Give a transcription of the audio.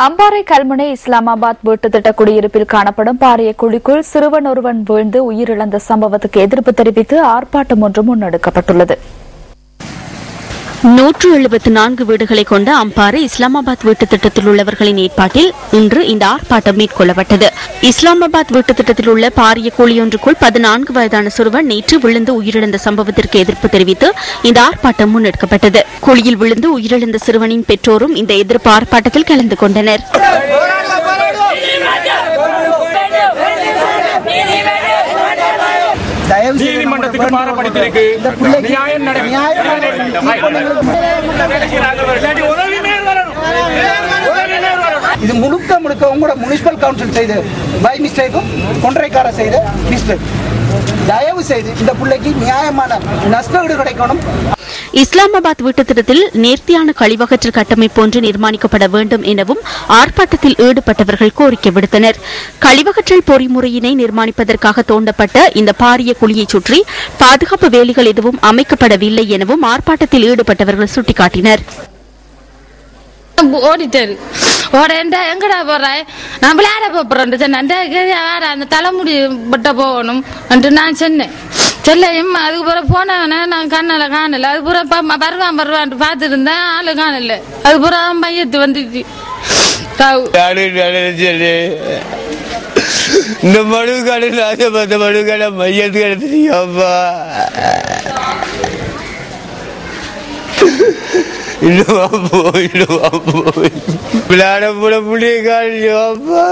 அம்பாறை கல்முனை இஸ்லாமாபாத் வீட்டு திட்ட குடியிருப்பில் காணப்படும் பாரிய குழிக்குள் சிறுவன் ஒருவன் வீழ்ந்து உயிரிழந்த சம்பவத்துக்கு எதிர்ப்பு தெரிவித்து ஆர்ப்பாட்டம் ஒன்று முன்னெடுக்கப்பட்டுள்ளது. 174 வீடுகளை கொண்ட அம்பாறை இஸ்லாமாபாத் வீட்டு திட்டத்தில் உள்ளவர்களின் ஏற்பாட்டில் இன்று இந்த ஆர்ப்பாட்டம் மேற்கொள்ளப்பட்டது. இஸ்லாமாபாத் வீட்டு திட்டத்தில் உள்ள பாரிய குழியொன்றுக்குள் 14 வயதான சிறுவன் நேற்று விழுந்து உயிரிழந்த சம்பவத்திற்கு எதிர்ப்பு தெரிவித்து இந்த ஆர்ப்பாட்டம் முன்னெடுக்கப்பட்டது. குழியில் விழுந்து உயிரிழந்த சிறுவனின் பெற்றோரும் இந்த எதிர்ப்பு ஆர்ப்பாட்டத்தில் கலந்து கொண்டனர். நீதிமன்றத்துக்கு மாறப்படுத்திருக்கு. இது முழுக்க உங்களோட முனிசிபல் கவுன்சில் செய்து பை மிஸ்டேக்கும் கொன்றைக்கார செய்த மிஸ்டேக். தயவு செய்து இந்த பிள்ளைக்கு நியாயமான நஷ்டஈடு கிடைக்கணும். இஸ்லாமாபாத் வீட்டு திட்டத்தில் நேர்த்தியான கழிவகற்றல் கட்டமைப்பு ஒன்று நிர்மாணிக்கப்பட வேண்டும் எனவும் ஆர்ப்பாட்டத்தில் ஈடுபட்டவர்கள் கோரிக்கை விடுத்தனர். கழிவகற்றல் பொறிமுறையினை நிர்மாணிப்பதற்காக தோண்டப்பட்ட இந்த பாரிய குழியை சுற்றி பாதுகாப்பு வேலிகள் எதுவும் அமைக்கப்படவில்லை எனவும் ஆர்ப்பாட்டத்தில் ஈடுபட்டவர்கள் சுட்டிக்காட்டினர். ஓடிட்டாரு எங்கடா போறாய், நான் விளையாட போறேன், அந்த தலைமுடி பட்ட போகணும் என்று நான் சொன்னேன். செல்லையும் அதுக்கு பிறகு போனவன நான் கண்ணல காணல. அது பூரா வருவான் பார்த்து இருந்தேன், ஆளு காணல. அது பூரா மையத்து வந்துச்சு. இந்த மடுக்காடு மடுக்காட மையத்து கிடைச்சிருக்கப்பா. விளையாட போட முடிய காலியப்பா.